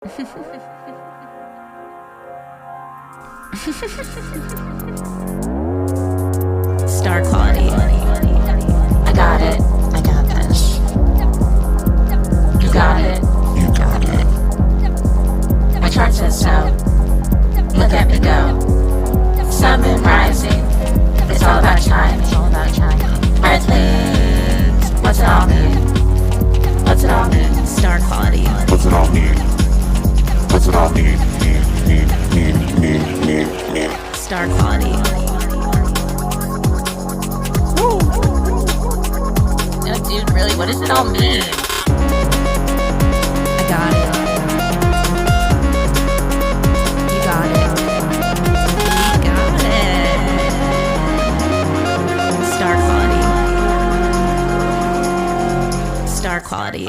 Star quality. I got it. I got this. You got it. You got it. My chart says so. Look at me go. Sun, moon, rising. It's all about time. It's all about time. Earthlings. What's it all mean? What's it all mean? Star quality. What's it all mean? What's it all mean? Star quality. Woo. No, dude, really, what does it all mean? I got it. You got it. We got it. Star quality. Star quality.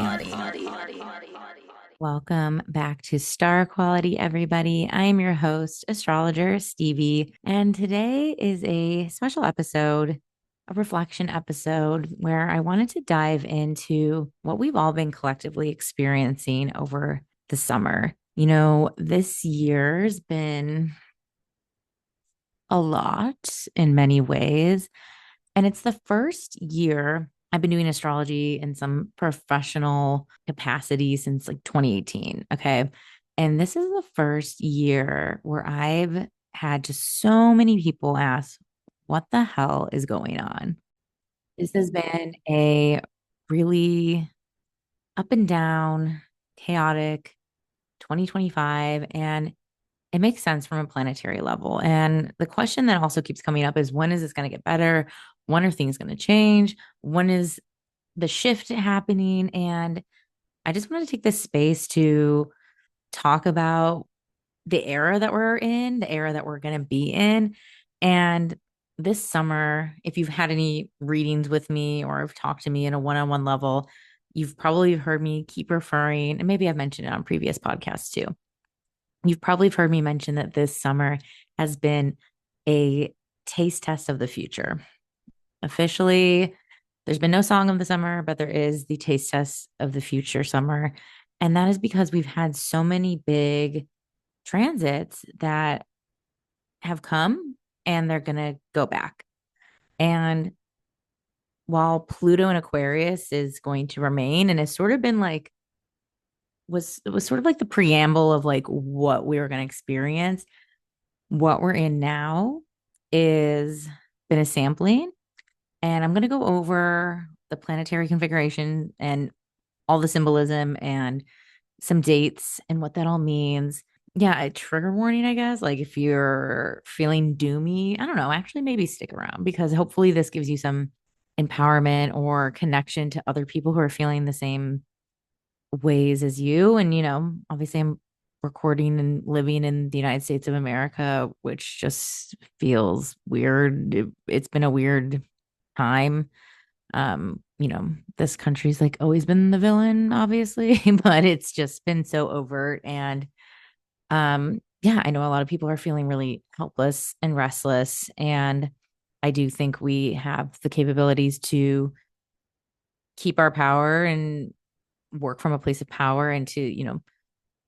Welcome back to Star Quality, everybody. I'm your host, astrologer Stevie, and today is a special episode, a reflection episode where I wanted to dive into what we've all been collectively experiencing over the summer. You know, this year's been a lot in many ways, and it's the first year I've been doing astrology in some professional capacity since like 2018. Okay. And this is the first year where I've had just so many people ask, what the hell is going on? This has been a really up and down, chaotic 2025. And it makes sense from a planetary level. And the question that also keeps coming up is, when is this going to get better? When are things going to change? When is the shift happening? And I just want to take this space to talk about the era that we're in, the era that we're going to be in. And this summer, if you've had any readings with me or have talked to me in a one-on-one level, you've probably heard me keep referring, and maybe I've mentioned it on previous podcasts too. You've probably heard me mention that this summer has been a taste test of the future. Officially, there's been no song of the summer, but there is the taste test of the future summer. And that is because we've had so many big transits that have come and they're going to go back. And while Pluto in Aquarius is going to remain and has sort of been like, it was sort of like the preamble of like what we were going to experience, what we're in now is been a sampling. And I'm going to go over the planetary configuration and all the symbolism and some dates and what that all means. Yeah, a trigger warning, I guess. Like if you're feeling doomy, I don't know, actually maybe stick around because hopefully this gives you some empowerment or connection to other people who are feeling the same ways as you. And, you know, obviously I'm recording and living in the United States of America, which just feels weird. It's been a weird time. You know, this country's like always been the villain, obviously, but it's just been so overt. And yeah, I know a lot of people are feeling really helpless and restless. And I do think we have the capabilities to keep our power and work from a place of power and to, you know,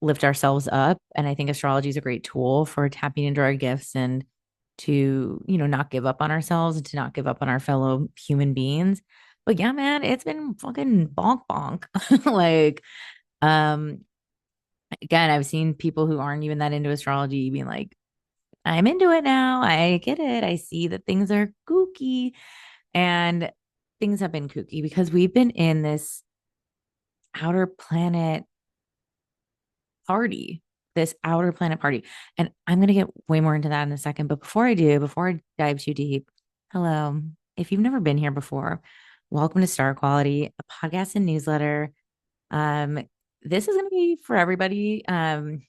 lift ourselves up. And I think astrology is a great tool for tapping into our gifts and to, you know, not give up on ourselves and to not give up on our fellow human beings. But yeah, man, it's been fucking bonk bonk. Like, um, again, I've seen people who aren't even that into astrology being like, I'm into it now. I get it. I see that things are kooky. And things have been kooky because we've been in this outer planet party, this outer planet party. And I'm going to get way more into that in a second. But before I do, before I dive too deep, hello. If you've never been here before, welcome to Star Quality, a podcast and newsletter. This is going to be for everybody. I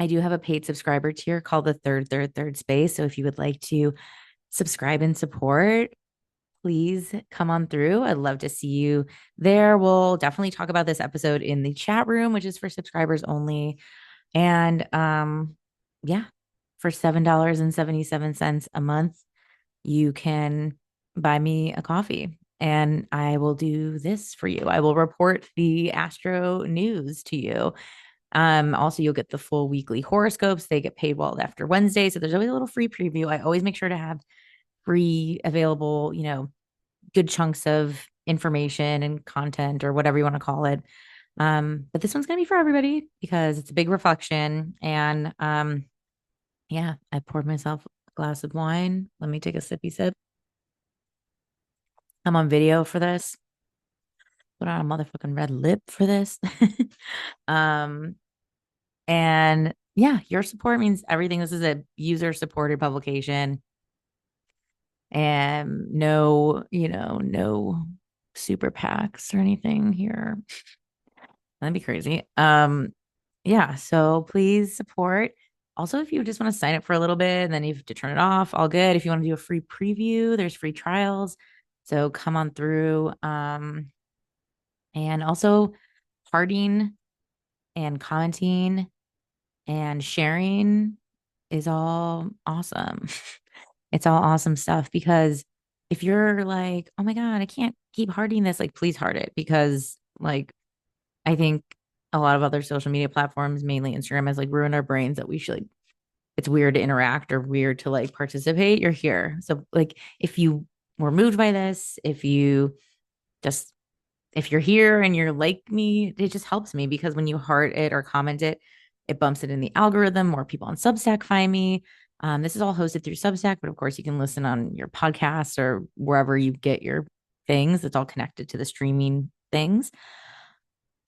do have a paid subscriber tier called the third space. So if you would like to subscribe and support, please come on through. I'd love to see you there. We'll definitely talk about this episode in the chat room, which is for subscribers only. And yeah, for $7.77 a month, you can buy me a coffee and I will do this for you. I will report the astro news to you. Also, you'll get the full weekly horoscopes. They get paid well after Wednesday. So there's always a little free preview. I always make sure to have free available, good chunks of information and content or whatever you want to call it. But this one's gonna be for everybody because it's a big reflection. And yeah, I poured myself a glass of wine. Let me take a sippy sip. I'm on video for this. Put on a motherfucking red lip for this. um, and yeah, your support means everything. This is a user supported publication and no, no super PACs or anything here. That'd be crazy. Yeah, so please support. Also, if you just want to sign up for a little bit and then you have to turn it off, all good. If you want to do a free preview, there's free trials. So come on through. And also hearting and commenting and sharing is all awesome. It's all awesome stuff because if you're like, oh my God, I can't keep hearting this, like, please heart it because, like, I think a lot of other social media platforms, mainly Instagram, has like ruined our brains that we should like, it's weird to interact or weird to like participate. You're here. So, like, if you were moved by this, just, if you're here and you're like me, it just helps me because when you heart it or comment it, it bumps it in the algorithm. More people on Substack find me. This is all hosted through Substack, but of course, you can listen on your podcasts or wherever you get your things. It's all connected to the streaming things.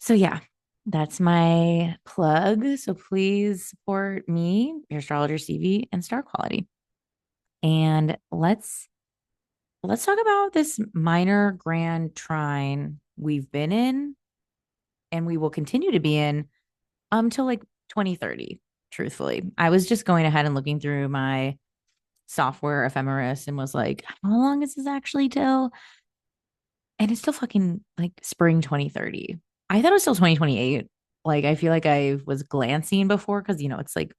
So, yeah, that's my plug. So, please support me, your astrologer CV, and star quality. And let's talk about this minor grand trine we've been in and we will continue to be in until like 2030. Truthfully, I was just going ahead and looking through my software ephemeris and was like, how long is this actually till? And it's still fucking like spring 2030. I thought it was still 2028. Like, I feel like I was glancing before because, it's like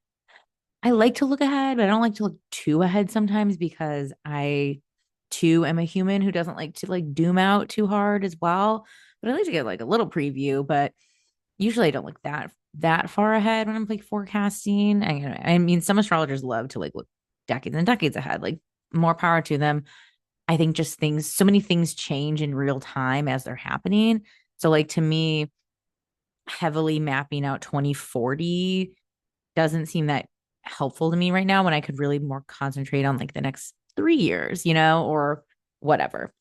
I like to look ahead, but I don't like to look too ahead sometimes because I too am a human who doesn't like to like doom out too hard as well. But I like to get like a little preview, but usually I don't look that far ahead when I'm like forecasting. I mean, some astrologers love to like look decades and decades ahead. Like, more power to them. I think just so many things change in real time as they're happening. So, like, to me, heavily mapping out 2040 doesn't seem that helpful to me right now when I could really more concentrate on like the next 3 years, or whatever.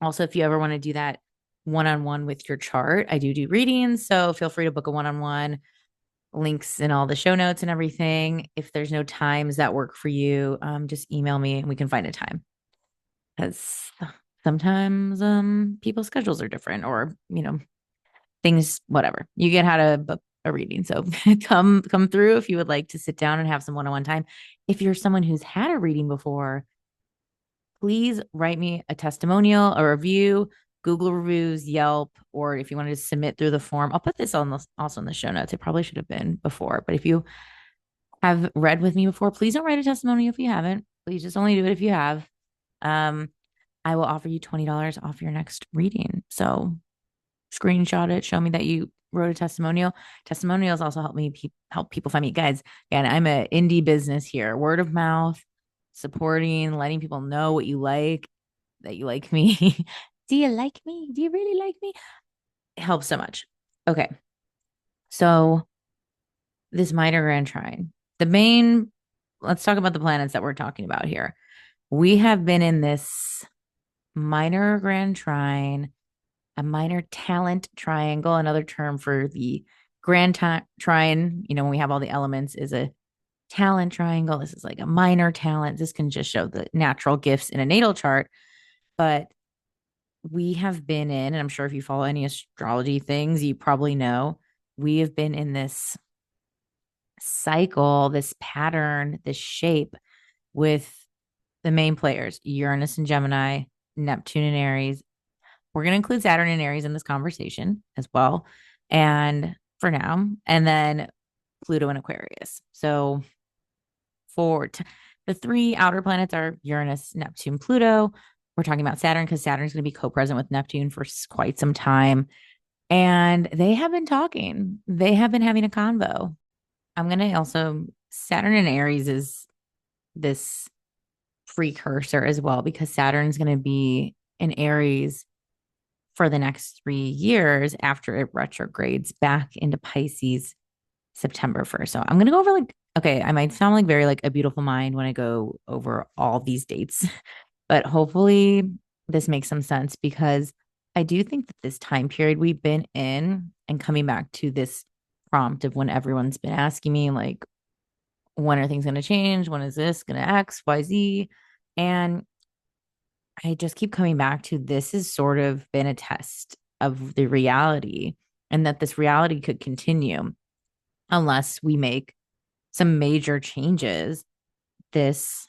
Also, if you ever want to do that one on one with your chart, I do readings. So feel free to book a one on one. Links in all the show notes and everything. If there's no times that work for you, just email me and we can find a time. Because sometimes people's schedules are different or, things, whatever. You get how to book a reading. So come through if you would like to sit down and have some one-on-one time. If you're someone who's had a reading before, please write me a testimonial, a review, Google reviews, Yelp, or if you wanted to submit through the form, I'll put this also in the show notes. It probably should have been before, but if you have read with me before, please don't write a testimonial if you haven't. Please just only do it if you have. Um, I will offer you $20 off your next reading. So screenshot it, show me that you wrote a testimonial. Testimonials also help people find me. Guys, again, I'm an indie business here. Word of mouth, supporting, letting people know what you like, that you like me. Do you like me? Do you really like me? It helps so much. Okay. So this minor grand trine, let's talk about the planets that we're talking about here. We have been in this minor grand trine, a minor talent triangle, another term for the trine, when we have all the elements, is a talent triangle. This is like a minor talent. This can just show the natural gifts in a natal chart. But we have been in, and I'm sure if you follow any astrology things, you probably know, we have been in this cycle, this pattern, this shape with the main players, Uranus and Gemini, Neptune and Aries. We're going to include Saturn and Aries in this conversation as well. And for now, and then Pluto and Aquarius. So the three outer planets are Uranus, Neptune, Pluto. We're talking about Saturn because Saturn's going to be co-present with Neptune for quite some time. And they have been talking. They have been having a convo. I'm going to also, Saturn and Aries is this precursor as well, because Saturn's going to be in Aries for the next 3 years after it retrogrades back into Pisces September 1st. So I'm going to go over like, okay, I might sound like very like a beautiful mind when I go over all these dates, but hopefully this makes some sense, because I do think that this time period we've been in, and coming back to this prompt of when everyone's been asking me, like, when are things going to change? When is this going to X, Y, Z? And I just keep coming back to this has sort of been a test of the reality, and that this reality could continue unless we make some major changes this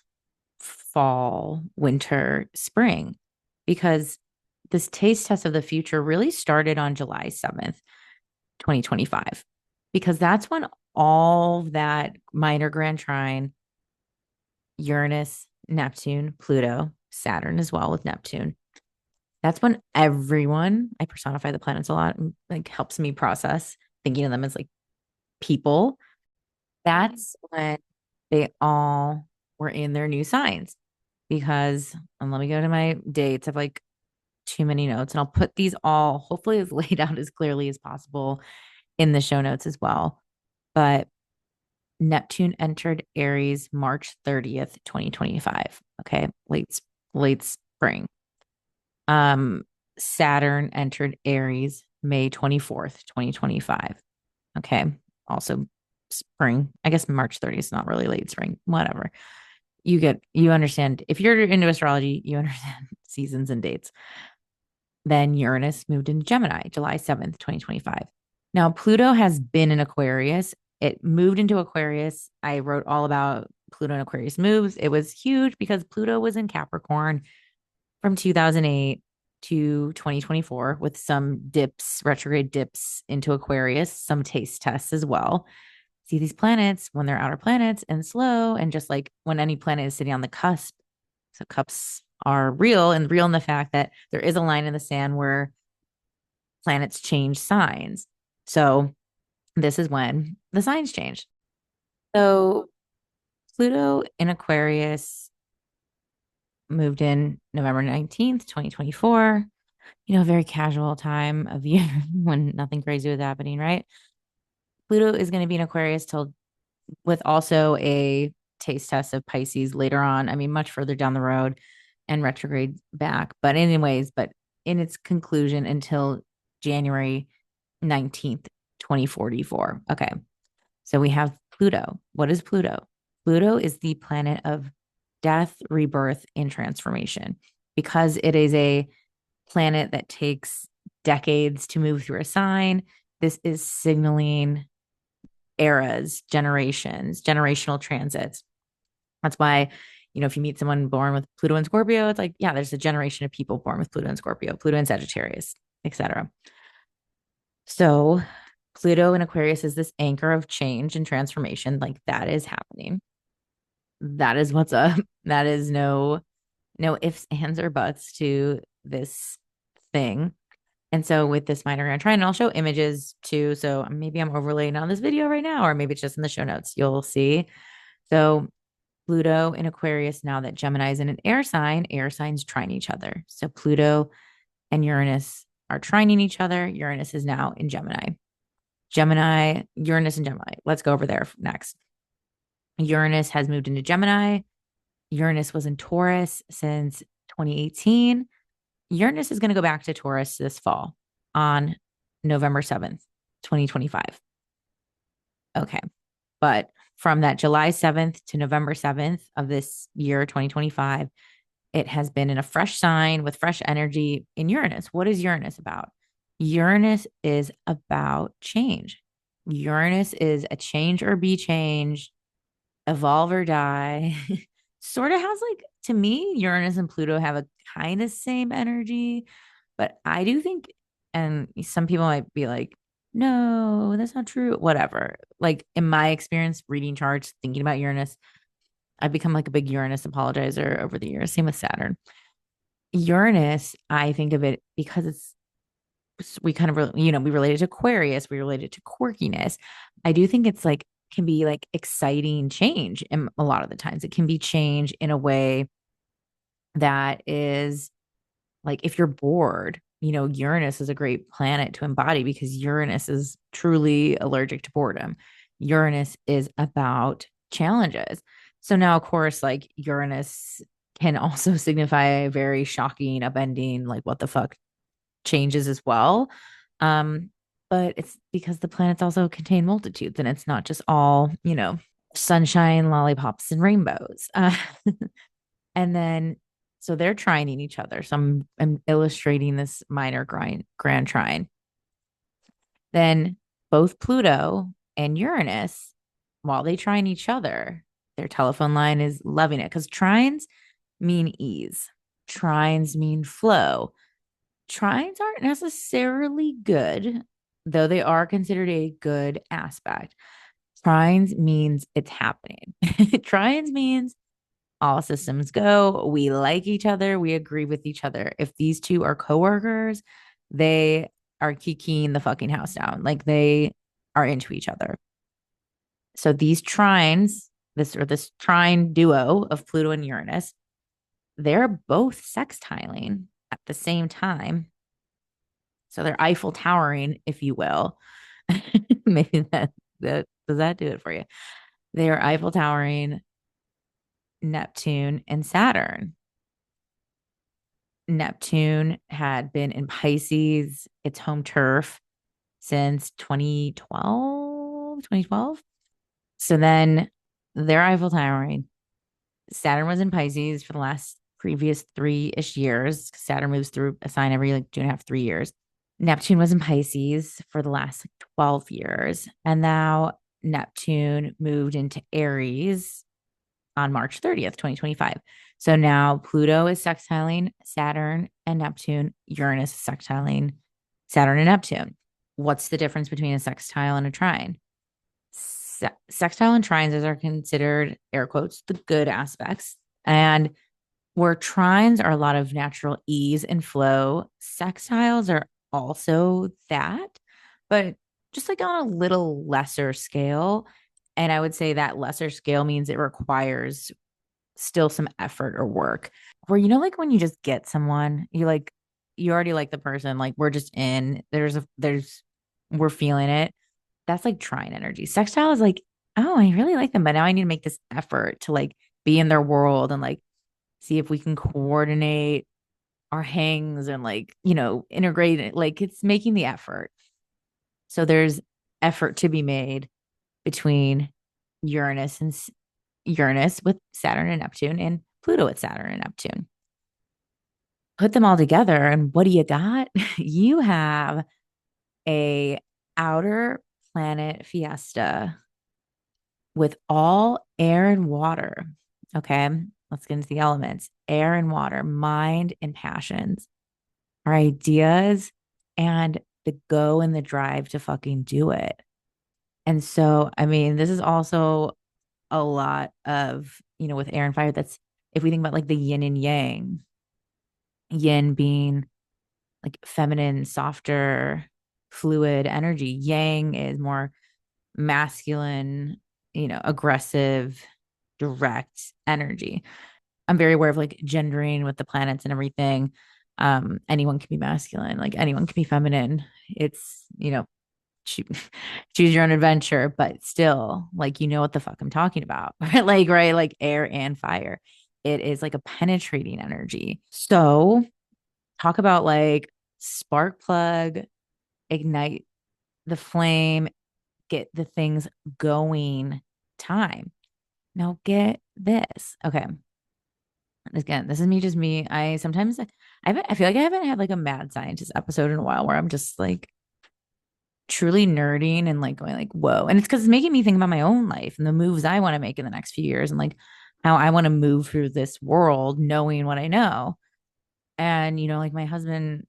fall, winter, spring, because this taste test of the future really started on July 7th, 2025, because that's when all that minor grand trine, Uranus, Neptune, Pluto, Saturn as well with Neptune. That's when everyone, I personify the planets a lot, and like helps me process thinking of them as like people. That's when they all were in their new signs. Because, and let me go to my dates. I've like too many notes, and I'll put these all hopefully as laid out as clearly as possible in the show notes as well. But Neptune entered Aries March 30th, 2025. Okay. Late spring. Um, Saturn entered Aries May 24th, 2025. Okay. Also spring. I guess March 30th is not really late spring. Whatever. You understand. If you're into astrology, you understand seasons and dates. Then Uranus moved into Gemini, July 7th, 2025. Now, Pluto has been in Aquarius. It moved into Aquarius. I wrote all about Pluto and Aquarius moves. It was huge because Pluto was in Capricorn from 2008 to 2024 with some dips, retrograde dips into Aquarius, some taste tests as well. See these planets when they're outer planets and slow, and just like when any planet is sitting on the cusp. So cups are real, and real in the fact that there is a line in the sand where planets change signs. So this is when the signs change. So Pluto in Aquarius moved in November 19th, 2024. Very casual time of year when nothing crazy was happening, right? Pluto is going to be in Aquarius till, with also a taste test of Pisces later on. I mean, much further down the road, and retrograde back. But anyways, but in its conclusion until January 19th, 2044. Okay. So we have Pluto. What is Pluto? Pluto is the planet of death, rebirth, and transformation, because it is a planet that takes decades to move through a sign. This is signaling eras, generations, generational transits. That's why, if you meet someone born with Pluto and Scorpio, it's like, yeah, there's a generation of people born with Pluto and Scorpio, Pluto and Sagittarius, etc. So Pluto in Aquarius is this anchor of change and transformation. Like that is happening. That is what's up. That is no ifs, ands, or buts to this thing. And so with this minor grand trine, and I'll show images too. So maybe I'm overlaying on this video right now, or maybe it's just in the show notes. You'll see. So Pluto in Aquarius, now that Gemini is in an air signs trine each other. So Pluto and Uranus are trining each other. Uranus is now in Gemini. Uranus and Gemini. Let's go over there next. Uranus has moved into Gemini. Uranus was in Taurus since 2018. Uranus is going to go back to Taurus this fall on November 7th, 2025. Okay. But from that July 7th to November 7th of this year, 2025, it has been in a fresh sign with fresh energy in Uranus. What is Uranus about? Uranus is about change. Uranus is a change or be changed, evolve or die. Sort of has like, to me, Uranus and Pluto have a kind of same energy, but I do think, and some people might be like, no, that's not true. Whatever. Like in my experience, reading charts, thinking about Uranus, I've become like a big Uranus apologizer over the years. Same with Saturn. Uranus, I think of it because it's we kind of, we relate it to Aquarius, we relate it to quirkiness. I do think it's like, can be like exciting change. And a lot of the times it can be change in a way that is like, if you're bored, Uranus is a great planet to embody because Uranus is truly allergic to boredom. Uranus is about challenges. So now, of course, like Uranus can also signify very shocking, upending, like what the fuck changes as well. Um, but it's because the planets also contain multitudes and it's not just all, sunshine, lollipops, and rainbows. And then, so they're trining each other. So I'm illustrating this minor grand trine. Then both Pluto and Uranus, while they trine each other, their telephone line is loving it because trines mean ease, trines mean flow. Trines aren't necessarily good, though they are considered a good aspect. Trines means it's happening. Trines means all systems go. We like each other. We agree with each other. If these two are coworkers, they are kikiing the fucking house down. Like they are into each other. So these trines, this trine duo of Pluto and Uranus, they're both sextiling at the same time. So they're Eiffel towering, if you will. Maybe that does that do it for you? They are Eiffel towering Neptune and Saturn. Neptune had been in Pisces, its home turf, since 2012. So then they're Eiffel towering. Saturn was in Pisces for the last previous 3-ish years. Saturn moves through a sign every like 2.5, 3 years. Neptune was in Pisces for the last like 12 years. And now Neptune moved into Aries on March 30th, 2025. So now Pluto is sextiling Saturn and Neptune. Uranus is sextiling Saturn and Neptune. What's the difference between a sextile and a trine? Sextile and trines are considered, air quotes, the good aspects. And where trines are a lot of natural ease and flow, sextiles are also that, but just like on a little lesser scale. And I would say that lesser scale means it requires still some effort or work. Where, like when you just get someone, you already like the person, like we're just in, we're feeling it. That's like trine energy. Sextile is like, oh, I really like them, but now I need to make this effort to like be in their world and like see if we can coordinate our hangs and like, integrate it. Like it's making the effort. So there's effort to be made between Uranus and Uranus with Saturn and Neptune and Pluto with Saturn and Neptune. Put them all together and what do you got? You have a outer planet fiesta with all air and water. Okay, let's get into the elements. Air and water, mind and passions, our ideas, and the go and the drive to fucking do it. And so, I mean, this is also a lot of, with air and fire, that's if we think about like the yin and yang, yin being like feminine, softer, fluid energy, yang is more masculine, aggressive, direct energy. I'm very aware of like gendering with the planets and everything. Anyone can be masculine, like anyone can be feminine. It's, choose, choose your own adventure, but still, like, what the fuck I'm talking about, right? Like, right, like air and fire. It is like a penetrating energy. So, talk about like spark plug, ignite the flame, get the things going time. Now, get this. Okay. Again, this is me, just me. I sometimes I feel like I haven't had like a mad scientist episode in a while where I'm just like truly nerding and like going like, whoa. And it's because it's making me think about my own life and the moves I want to make in the next few years and like how I want to move through this world knowing what I know. And, like my husband,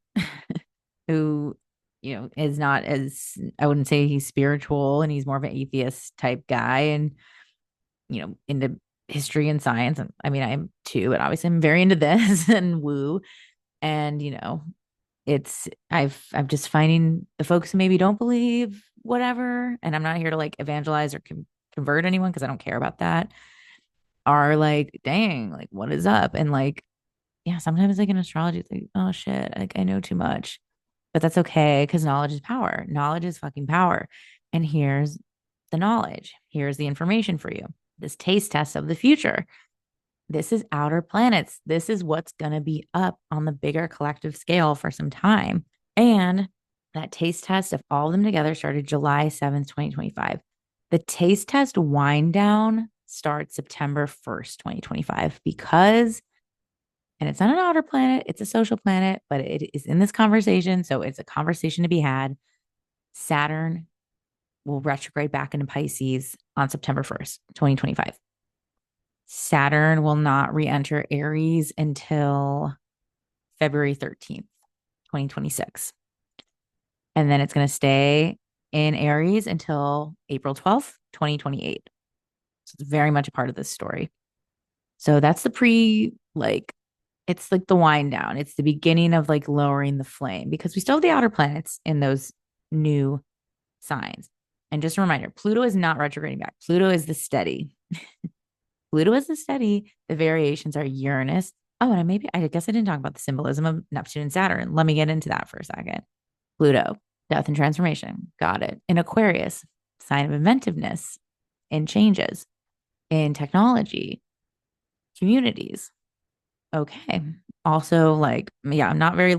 who, is not as, I wouldn't say he's spiritual and he's more of an atheist type guy and, into history and science. And I mean, I am too, but obviously I'm very into this and woo. And, I'm just finding the folks who maybe don't believe whatever, and I'm not here to like evangelize or convert anyone because I don't care about that, are like, dang, like what is up? And like, yeah, sometimes like in astrology, it's like, oh shit, like I know too much. But that's okay because knowledge is power. Knowledge is fucking power. And here's the knowledge. Here's the information for you. This taste test of the future. This is outer planets. This is what's going to be up on the bigger collective scale for some time. And that taste test of all of them together started July 7th, 2025. The taste test wind down starts September 1st, 2025, because, and it's not an outer planet, it's a social planet, but it is in this conversation. So it's a conversation to be had. Saturn will retrograde back into Pisces on September 1st, 2025. Saturn will not re enter Aries until February 13th, 2026. And then it's going to stay in Aries until April 12th, 2028. So it's very much a part of this story. So that's the like, it's like the wind down. It's the beginning of like lowering the flame because we still have the outer planets in those new signs. And just a reminder, Pluto is not retrograding back. Pluto is the steady. Pluto is the steady. The variations are Uranus. Oh, and I guess I didn't talk about the symbolism of Neptune and Saturn. Let me get into that for a second. Pluto, death and transformation. Got it. In Aquarius, sign of inventiveness and changes in technology, communities. Okay. Also, like, yeah, I'm not very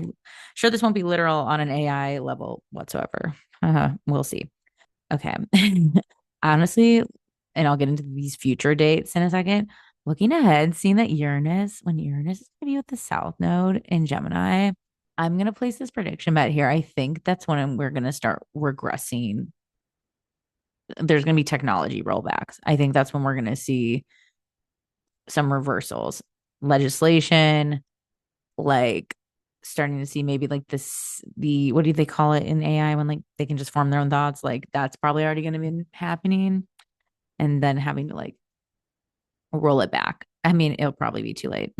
sure this won't be literal on an AI level whatsoever. We'll see. Okay. Honestly, and I'll get into these future dates in a second. Looking ahead, seeing that when Uranus is going to be with the South Node in Gemini, I'm going to place this prediction bet here. I think that's when we're going to start regressing. There's going to be technology rollbacks. I think that's when we're going to see some reversals, legislation, like starting to see maybe like what do they call it in AI when like they can just form their own thoughts? Like that's probably already going to be happening, and then having to like roll it back. I mean, it'll probably be too late.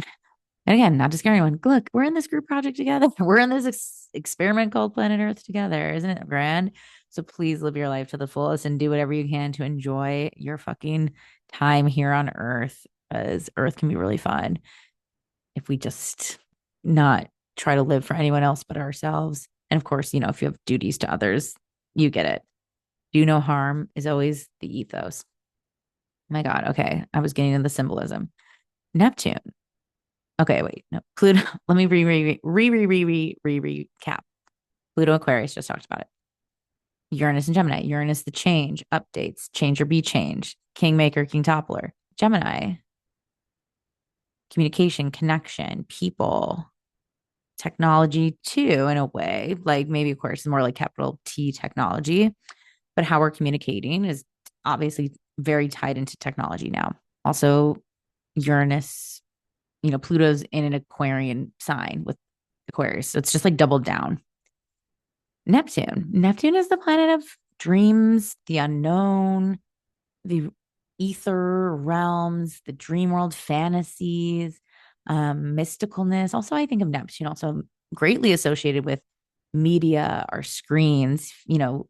And again, not to scare anyone. Look, we're in this group project together. We're in this experiment called Planet Earth together. Isn't it grand? So please live your life to the fullest and do whatever you can to enjoy your fucking time here on Earth, as Earth can be really fun if we just not try to live for anyone else but ourselves. And of course, if you have duties to others, you get it. Do no harm is always the ethos. My God. Okay. I was getting into the symbolism. Neptune. Okay, wait. No. Pluto. Let me recap. Pluto Aquarius, just talked about it. Uranus and Gemini. Uranus, the change, updates, change or be changed. Kingmaker, King Toppler. Gemini, communication, connection, people, technology too, in a way. Like maybe Aquarius is more like capital T technology, but how we're communicating is obviously very tied into technology now. Also, Uranus, Pluto's in an Aquarian sign with Aquarius. So it's just like doubled down. Neptune. Neptune is the planet of dreams, the unknown, the ether realms, the dream world fantasies, mysticalness. Also, I think of Neptune also greatly associated with media or screens,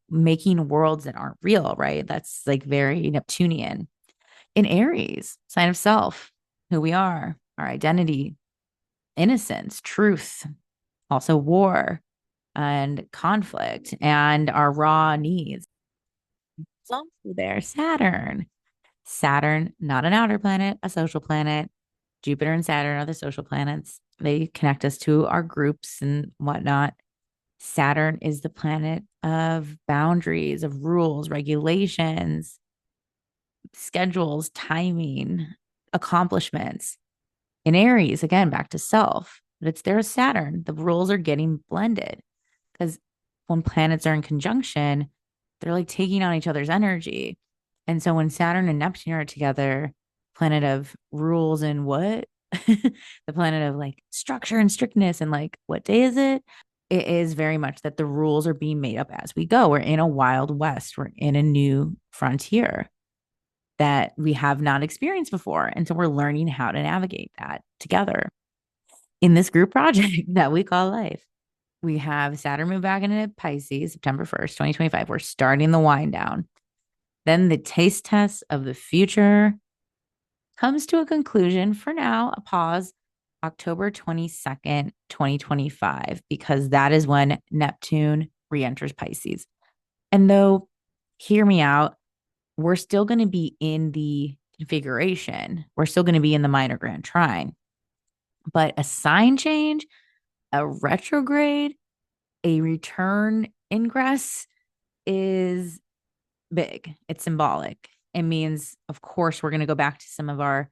making worlds that aren't real, right? That's like very Neptunian. In Aries, sign of self, who we are, our identity, innocence, truth, also war and conflict, and our raw needs. It's also there. Saturn, not an outer planet, a social planet. Jupiter and Saturn are the social planets. They connect us to our groups and whatnot. Saturn is the planet of boundaries, of rules, regulations, schedules, timing, accomplishments. In Aries, again, back to self, but it's there as Saturn. The rules are getting blended because when planets are in conjunction, they're like taking on each other's energy. And so when Saturn and Neptune are together, planet of rules and what? The planet of like structure and strictness and like what day is it? It is very much that the rules are being made up as we go. We're in a wild west. We're in a new frontier that we have not experienced before. And so we're learning how to navigate that together in this group project that we call life. We have Saturn move back into Pisces, September 1st, 2025. We're starting the wind down. Then the taste test of the future comes to a conclusion for now, a pause, October 22nd, 2025, because that is when Neptune re enters Pisces. And though, hear me out, we're still going to be in the configuration, we're still going to be in the minor grand trine, but a sign change, a retrograde, a return ingress is big. It's symbolic. It means, of course, we're going to go back to some of our,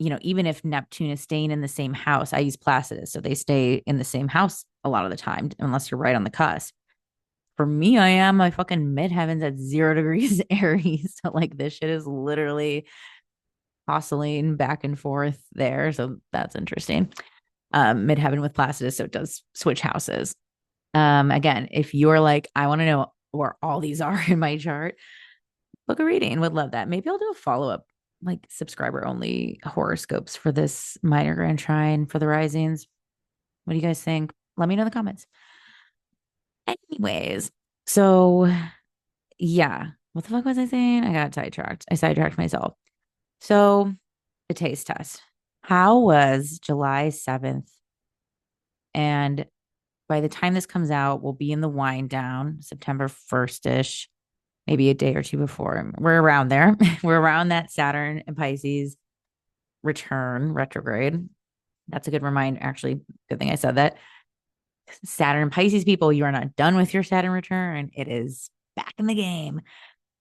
even if Neptune is staying in the same house, I use Placidus. So they stay in the same house a lot of the time, unless you're right on the cusp. For me, I am my fucking midheavens at 0 degrees Aries. So like this shit is literally oscillating back and forth there. So that's interesting. Midheaven with Placidus. So it does switch houses. Again, if you're like, I want to know where all these are in my chart, book a reading. Would love that. Maybe I'll do a follow-up, like subscriber only horoscopes for this minor grand trine for the risings. What do you guys think? Let me know in the comments. Anyways, so yeah. What the fuck was I saying? I got sidetracked. I sidetracked myself. So the taste test. How was July 7th? And by the time this comes out, we'll be in the wind down, September 1st-ish, maybe a day or two before. We're around there. We're around that Saturn and Pisces return retrograde. That's a good reminder. Actually, good thing I said that. Saturn and Pisces people, you are not done with your Saturn return. It is back in the game.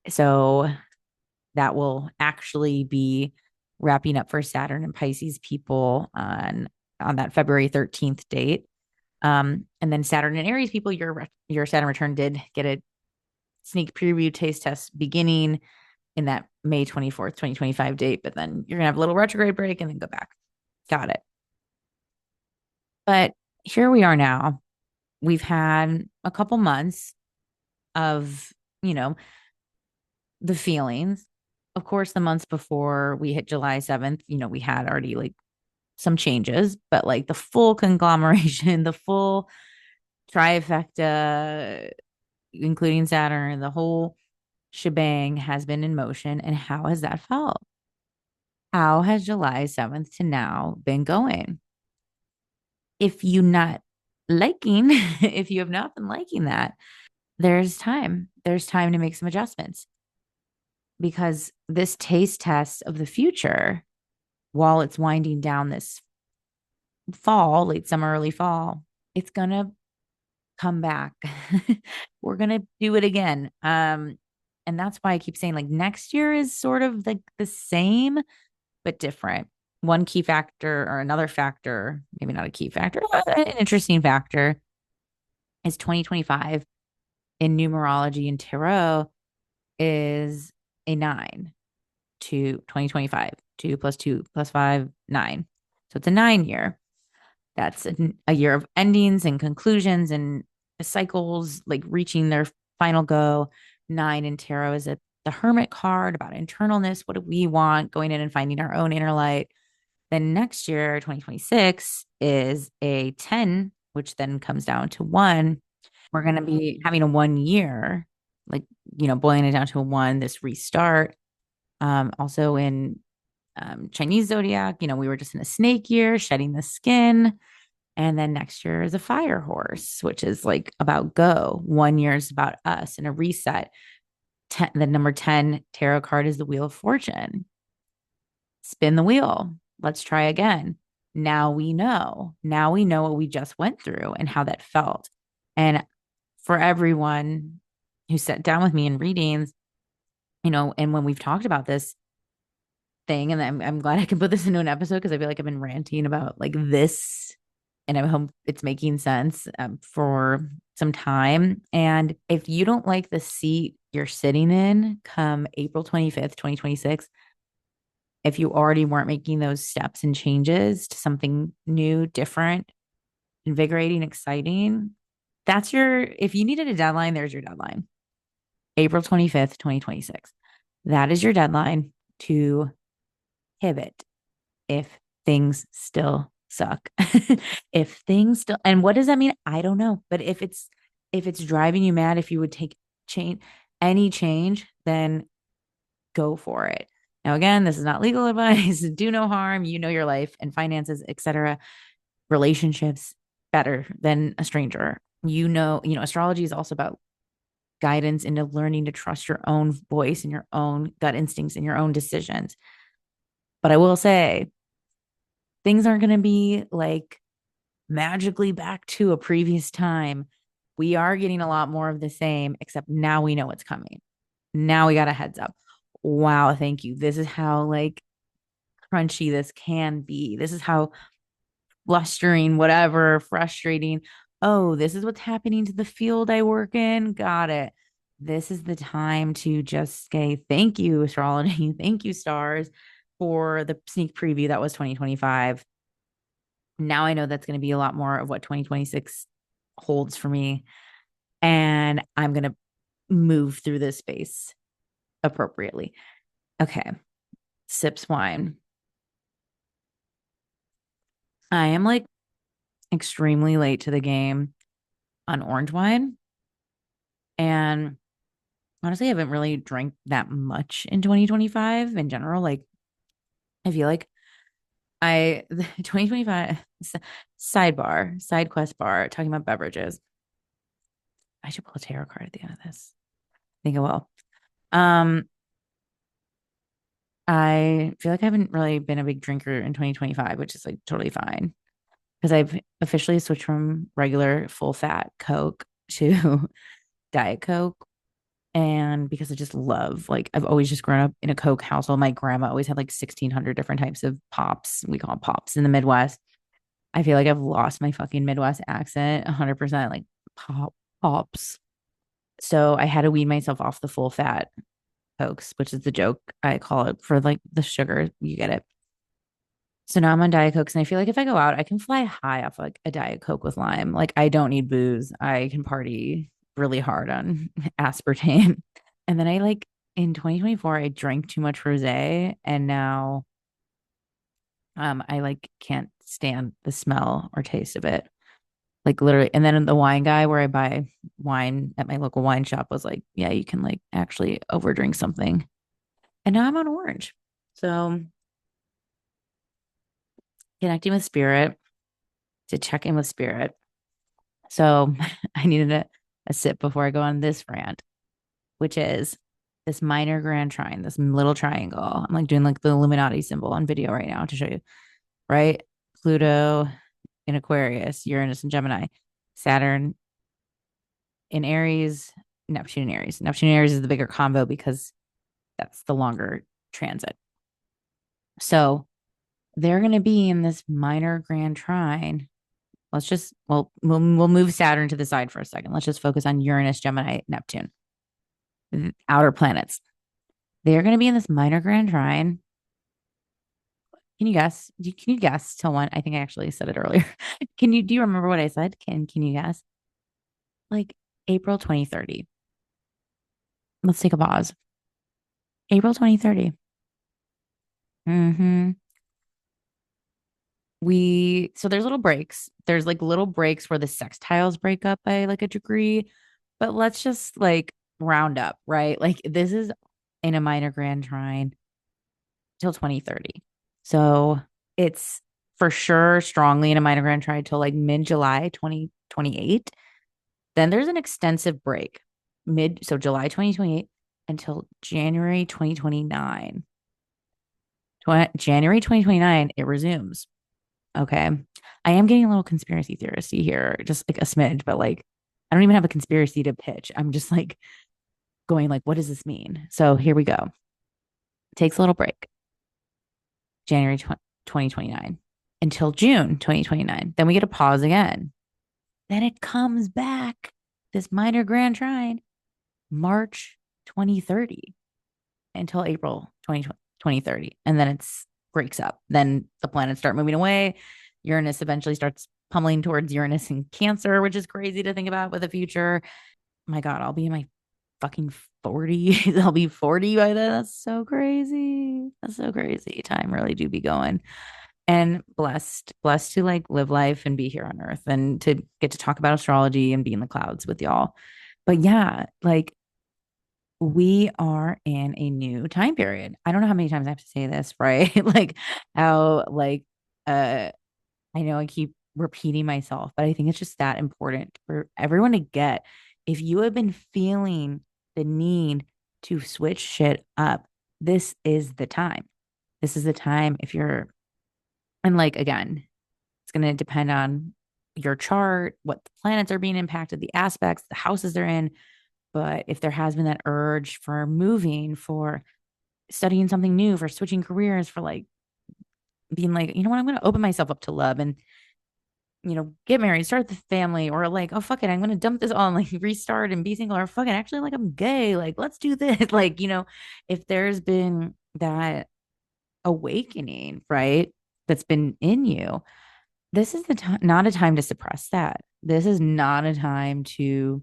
So that will actually be wrapping up for Saturn and Pisces people on that February 13th date. And then Saturn and Aries people, your Saturn return did get a sneak preview taste test beginning in that May 24th, 2025 date, but then you're gonna have a little retrograde break and then go back. Got it. But here we are now. We've had a couple months of, you know, the feelings. Of course, the months before we hit July 7th, we had already like some changes, but like the full conglomeration, the full trifecta, including Saturn, the whole shebang has been in motion. And how has that felt? How has July 7th to now been going? If you not liking, if you have not been liking that, there's time. There's time to make some adjustments because this taste test of the future, while it's winding down this fall, late summer, early fall, it's going to come back. We're going to do it again. And that's why I keep saying like next year is sort of like the same, but different. One key factor or another factor, maybe not a key factor, but an interesting factor is 2025 in numerology and tarot is a 9 to 2025. 2 plus 2 plus 5, 9. So it's a 9 year. That's a year of endings and conclusions and cycles, like reaching their final go. 9 in tarot is the hermit card about internalness. What do we want? Going in and finding our own inner light. Then next year, 2026, is a 10, which then comes down to 1. We're going to be having a 1 year, like, boiling it down to a 1, this restart. Also in Chinese zodiac, we were just in a snake year, shedding the skin. And then next year is a fire horse, which is like about go. 1 year is about us and a reset. The number 10 tarot card is the Wheel of Fortune. Spin the wheel. Let's try again. Now we know. Now we know what we just went through and how that felt. And for everyone who sat down with me in readings, and when we've talked about this thing, and I'm glad I can put this into an episode because I feel like I've been ranting about like this, and I hope it's making sense for some time. And if you don't like the seat you're sitting in come April 25th, 2026, if you already weren't making those steps and changes to something new, different, invigorating, exciting, if you needed a deadline, there's your deadline. April 25th, 2026. That is your deadline to pivot if things still suck. If things still, and what does that mean? I don't know. But if it's driving you mad, if you would take change any change, then go for it. Now, again, this is not legal advice. Do no harm. You know your life and finances, etc. Relationships better than a stranger. Astrology is also about guidance into learning to trust your own voice and your own gut instincts and your own decisions. But I will say, things aren't going to be like magically back to a previous time. We are getting a lot more of the same, except now we know what's coming. Now we got a heads up. Wow, thank you. This is how like crunchy this can be. This is how blustering, whatever, frustrating. Oh, this is what's happening to the field I work in. Got it. This is the time to just say thank you, astrology. Thank you, stars, for the sneak preview that was 2025. Now I know that's going to be a lot more of what 2026 holds for me. And I'm going to move through this space appropriately. Okay. Sips wine. I am like extremely late to the game on orange wine. And honestly, I haven't really drank that much in 2025 in general. Like, I feel like I, 2025, sidebar, side quest bar, talking about beverages. I should pull a tarot card at the end of this. I think I will. Um, I feel like I haven't really been a big drinker in 2025, which is like totally fine because I've officially switched from regular full fat Coke to Diet Coke. And because I just love, like, I've always just grown up in a Coke household. My grandma always had like 1,600 different types of pops. We call them pops in the Midwest. I feel like I've lost my fucking Midwest accent 100%, like pops. So I had to wean myself off the full fat Cokes, which is the joke I call it for like the sugar. You get it. So now I'm on Diet Cokes, and I feel like if I go out, I can fly high off like a Diet Coke with lime. Like I don't need booze. I can party really hard on aspartame. And then I like in 2024, I drank too much rosé, and now I like can't stand the smell or taste of it. Like literally, and then the wine guy where I buy wine at my local wine shop was like, yeah, you can like actually overdrink something. And now I'm on orange. So connecting with spirit to check in with spirit. So I needed a sip before I go on this rant, which is this minor grand trine, this little triangle. I'm like doing like the Illuminati symbol on video right now to show you, right? Pluto in Aquarius, Uranus and Gemini, Saturn in Aries, Neptune in Aries. Neptune in Aries is the bigger convo because that's the longer transit. So they're going to be in this minor grand trine. Let's just we'll move Saturn to the side for a second. Let's just focus on Uranus, Gemini, Neptune, the outer planets. They're going to be in this minor grand trine. Can you guess? Can you guess till when? I think I actually said it earlier. Do you remember what I said? Can you guess? Like April 2030. Let's take a pause. April 2030. Mm-hmm. So there's little breaks. There's like little breaks where the sextiles break up by like a degree, but let's just like round up, right? Like this is in a minor grand trine till 2030. So it's for sure strongly in a minor grand trine till like mid-July 2028. Then there's an extensive break so July 2028 until January 2029. January 2029, it resumes. Okay. I am getting a little conspiracy theorist here, just like a smidge, but like I don't even have a conspiracy to pitch. I'm just like going like, what does this mean? So here we go. Takes a little break. January 2029 until June 2029. Then we get a pause again. Then it comes back. This minor grand trine, March 2030 until April 2030. And then it's breaks up. Then the planets start moving away. Uranus eventually starts pummeling towards Uranus in Cancer, which is crazy to think about with the future. My God, I'll be in my fucking 40s. I'll be 40 by then. That's so crazy. That's so crazy. Time really do be going. and blessed to like live life and be here on earth and to get to talk about astrology and be in the clouds with y'all. But yeah, like we are in a new time period. I don't know how many times I have to say this, right? Like how like I know I keep repeating myself, but I think it's just that important for everyone to get. If you have been feeling the need to switch shit up, this is the time. This is the time if you're, and like again, it's going to depend on your chart, what the planets are being impacted, the aspects, the houses they're in. But if there has been that urge for moving, for studying something new, for switching careers, for like being like, you know what, I'm going to open myself up to love and, get married, start the family, or like, oh, fuck it, I'm going to dump this all and like restart and be single, or fucking actually, like, I'm gay. Like, let's do this. Like, if there's been that awakening, right, that's been in you, this is the time, not a time to suppress that. This is not a time to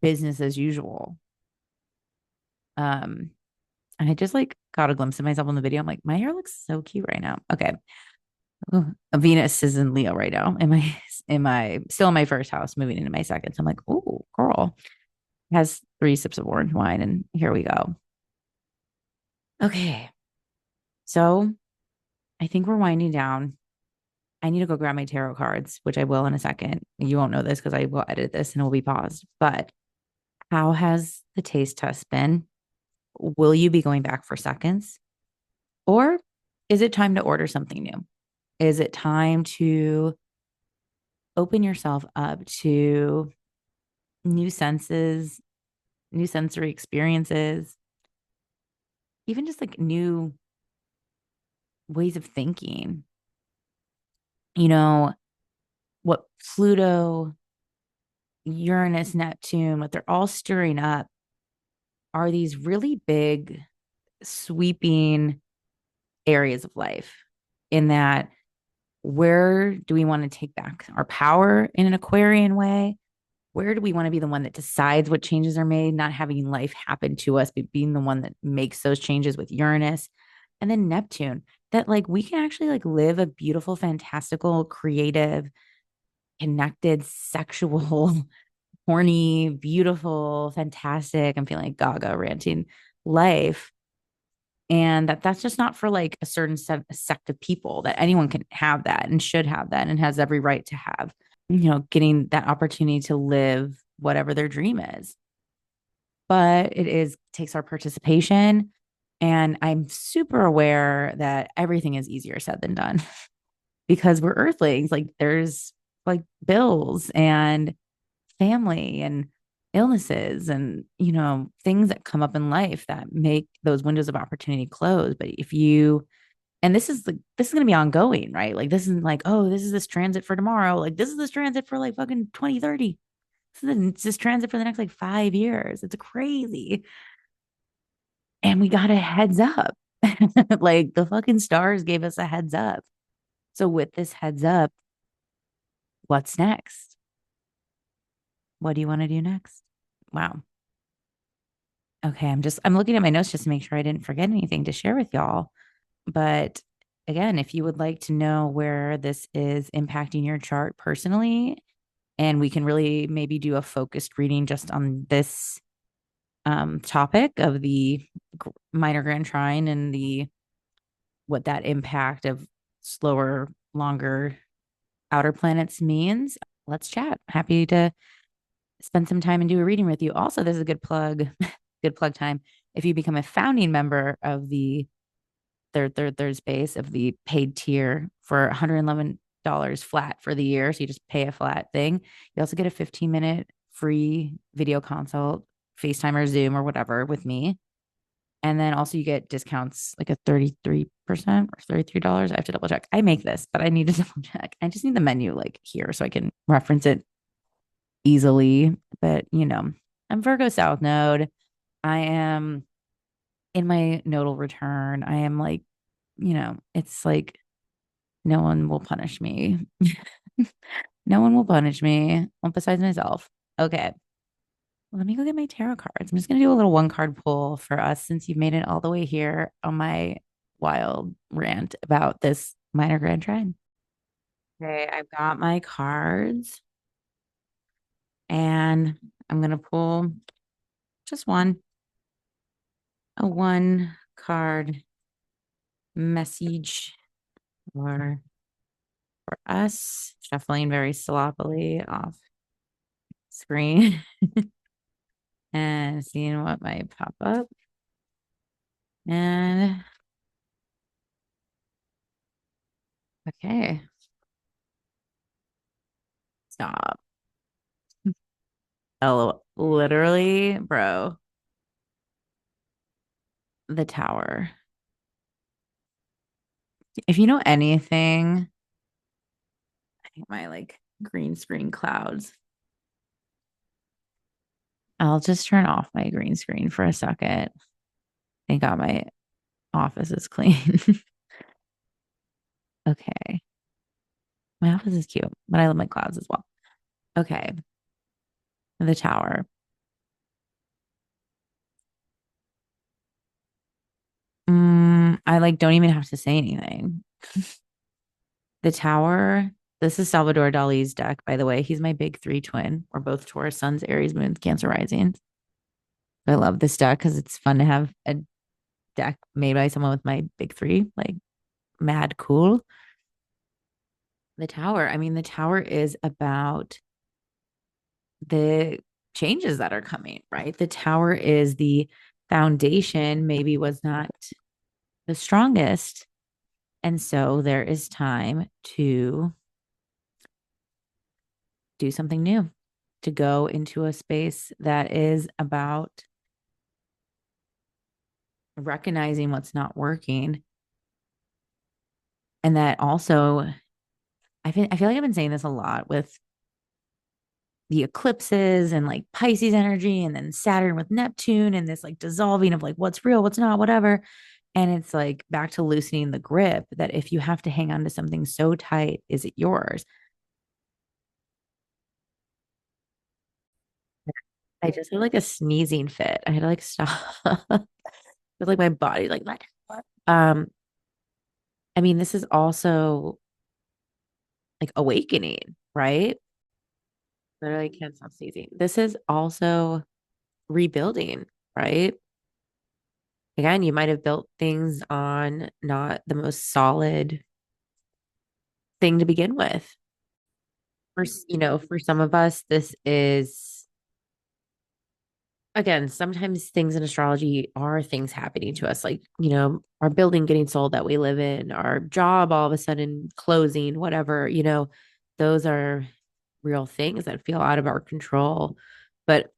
business as usual. Um, and I just like got a glimpse of myself in the video. I'm like, my hair looks so cute right now. Okay. Ooh, Venus is in Leo right now. Am I still in my first house, moving into my second? So I'm like, oh, girl. Has 3 sips of orange wine, and here we go. Okay. So I think we're winding down. I need to go grab my tarot cards, which I will in a second. You won't know this because I will edit this and it will be paused. But how has the taste test been? Will you be going back for seconds? Or is it time to order something new? Is it time to open yourself up to new senses, new sensory experiences, even just like new ways of thinking? You know, what Pluto, Uranus, Neptune, what they're all stirring up are these really big, sweeping areas of life, in that where do we want to take back our power in an Aquarian way? Where do we want to be the one that decides what changes are made, not having life happen to us, but being the one that makes those changes with Uranus? And then Neptune, that like we can actually like live a beautiful, fantastical, creative, connected, sexual, horny, beautiful, fantastic. I'm feeling like Gaga ranting life. And that's just not for like a certain sect of people, that anyone can have that and should have that and has every right to have, getting that opportunity to live whatever their dream is. But it is takes our participation. And I'm super aware that everything is easier said than done because we're earthlings. Like there's like bills and family and illnesses and things that come up in life that make those windows of opportunity close. But if you and this is going to be ongoing, right? Like this isn't like, oh, this is this transit for tomorrow, like this is this transit for like fucking 2030. This transit for the next like 5 years. It's crazy. And we got a heads up. Like the fucking stars gave us a heads up. So with this heads up, what's next? What do you want to do next? Wow. Okay, I'm looking at my notes just to make sure I didn't forget anything to share with y'all. But again, if you would like to know where this is impacting your chart personally, and we can really maybe do a focused reading just on this topic of the minor grand trine and the what that impact of slower, longer outer planets means, let's chat. Happy to spend some time and do a reading with you. Also, this is a good plug, good plug time. If you become a founding member of the third space of the paid tier for $111 flat for the year, so you just pay a flat thing. You also get a 15-minute free video consult, FaceTime or Zoom or whatever with me. And then also you get discounts like a 33% or $33. I have to double check. I make this, but I need to double check. I just need the menu like here so I can reference it easily. But I'm Virgo South Node. I am in my nodal return. I am like, it's like no one will punish me. No one will punish me, well, besides myself. Okay. Let me go get my tarot cards. I'm just going to do a little one card pull for us since you've made it all the way here on my wild rant about this minor grand trine. Okay, I've got my cards and I'm gonna pull just a one card message for us, shuffling very sloppily off screen and seeing what might pop up. And okay, stop. Oh, literally, bro, the tower. If you know anything, I think my like green screen clouds. I'll just turn off my green screen for a second. Thank God my office is clean. Okay. My office is cute, but I love my clouds as well. Okay. The tower. I like don't even have to say anything. The tower. This is Salvador Dali's deck, by the way. He's my big three twin. We're both Taurus, Suns, Aries, Moons, Cancer rising. I love this deck because it's fun to have a deck made by someone with my big three. Like mad cool. The tower. I mean, the tower is about the changes that are coming, right? The tower is the foundation, maybe was not the strongest. And so there is time to do something new, to go into a space that is about recognizing what's not working. And that also, I feel like I've been saying this a lot with the eclipses and like Pisces energy and then Saturn with Neptune and this like dissolving of like what's real, what's not, whatever. And it's like back to loosening the grip that if you have to hang on to something so tight, is it yours? I just had like a sneezing fit. I had to like stop. With like my body like that. Um, I mean, this is also like awakening, right? Literally can't stop sneezing. This is also rebuilding, right? Again, you might have built things on not the most solid thing to begin with. For some of us, this is again, sometimes things in astrology are things happening to us, like, our building getting sold that we live in, our job all of a sudden closing, whatever, those are real things that feel out of our control. But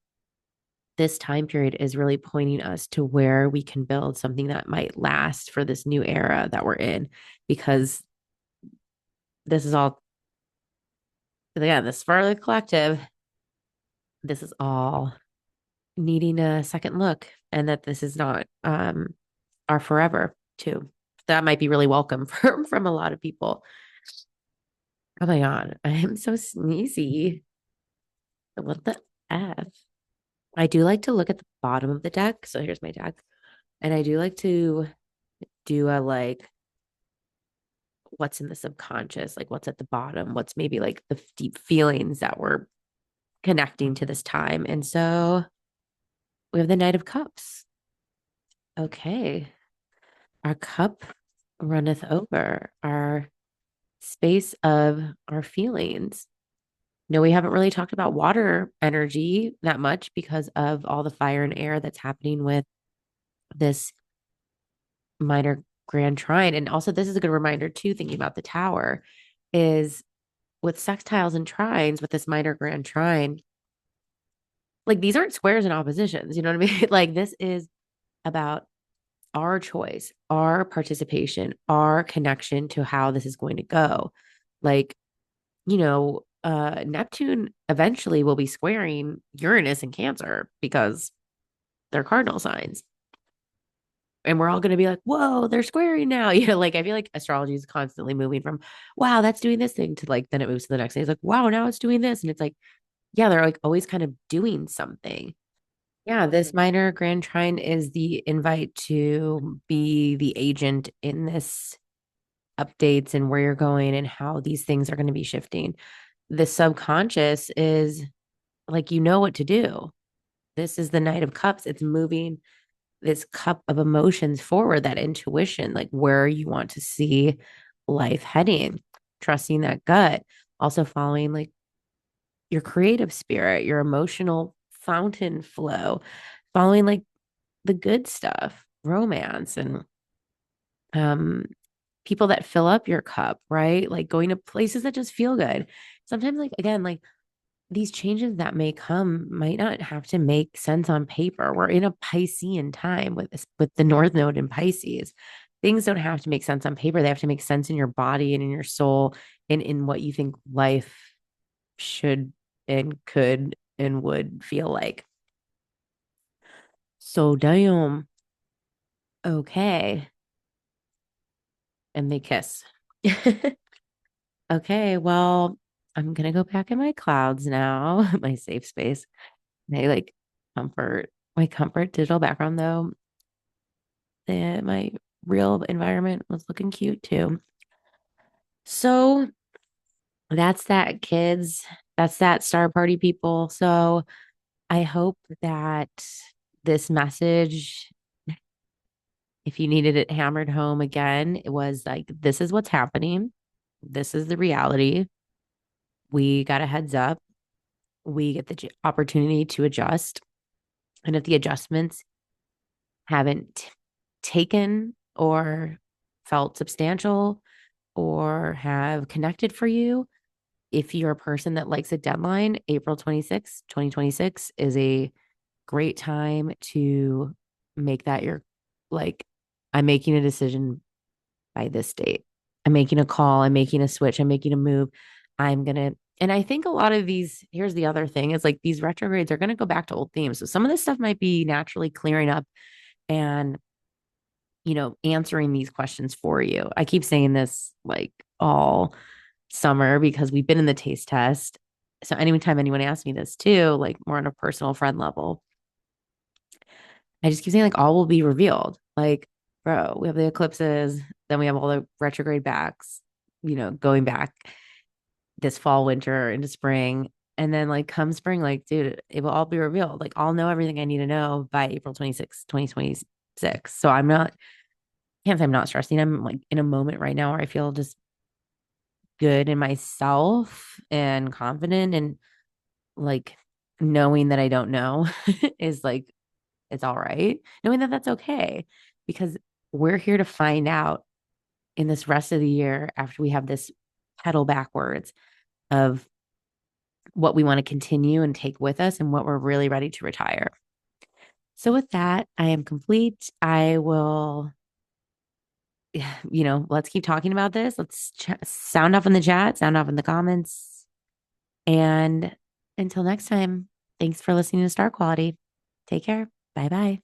this time period is really pointing us to where we can build something that might last for this new era that we're in, because this is all, again, this is for the collective. This is all needing a second look, and that this is not our forever too. That might be really welcome from a lot of people. Oh my God, I am so sneezy. What the F? I do like to look at the bottom of the deck. So here's my deck. And I do like to do a like what's in the subconscious, like what's at the bottom, what's maybe like the deep feelings that we're connecting to this time. And so we have the Knight of Cups. Okay. Our cup runneth over, our space of our feelings. No, we haven't really talked about water energy that much because of all the fire and air that's happening with this minor grand trine. And also, this is a good reminder too, thinking about the tower, is with sextiles and trines with this minor grand trine, like these aren't squares and oppositions. You know what I mean? Like this is about our choice, our participation, our connection to how this is going to go. Like, Neptune eventually will be squaring Uranus and Cancer because they're cardinal signs. And we're all going to be like, whoa, they're squaring now. Like I feel like astrology is constantly moving from, wow, that's doing this thing to like, then it moves to the next day. It's like, wow, now it's doing this. And it's like, yeah, they're like always kind of doing something. Yeah, this minor grand trine is the invite to be the agent in this updates and where you're going and how these things are going to be shifting. The subconscious is like, you know what to do. This is the Knight of Cups. It's moving this cup of emotions forward, that intuition, like where you want to see life heading, trusting that gut, also following like your creative spirit, your emotional fountain flow, following like the good stuff, romance and um people that fill up your cup, right? Like going to places that just feel good. Sometimes like again, like these changes that may come might not have to make sense on paper. We're in a Piscean time with the North Node in Pisces. Things don't have to make sense on paper. They have to make sense in your body and in your soul and in what you think life should and could and would feel like. So damn. Okay. And they kiss. Okay, well, I'm gonna go back in my clouds now, my safe space. They like my comfort digital background though. My real environment was looking cute too. So that's that, kids. That's that, star party people. So I hope that this message, if you needed it hammered home again, it was like, this is what's happening. This is the reality. We got a heads up. We get the opportunity to adjust. And if the adjustments haven't taken or felt substantial or have connected for you, if you're a person that likes a deadline, April 26th, 2026 is a great time to make that your like, I'm making a decision by this date. I'm making a call, I'm making a switch, I'm making a move. I'm going to, and I think a lot of these, here's the other thing is like these retrogrades are going to go back to old themes. So some of this stuff might be naturally clearing up and, answering these questions for you. I keep saying this like all summer because we've been in the taste test. So anytime anyone asks me this too, like more on a personal friend level, I just keep saying like all will be revealed. Like, bro, we have the eclipses, then we have all the retrograde backs, going back this fall, winter into spring. And then like come spring, like, dude, it will all be revealed. Like I'll know everything I need to know by April 26th, 2026. So can't say I'm not stressing. I'm like in a moment right now where I feel just good in myself and confident and like knowing that I don't know is like, it's all right. Knowing that that's okay because we're here to find out in this rest of the year after we have this pedal backwards of what we want to continue and take with us and what we're really ready to retire. So with that, I am complete. I will, let's keep talking about this. Let's sound off in the chat, sound off in the comments. And until next time, thanks for listening to Star Quality. Take care. Bye bye.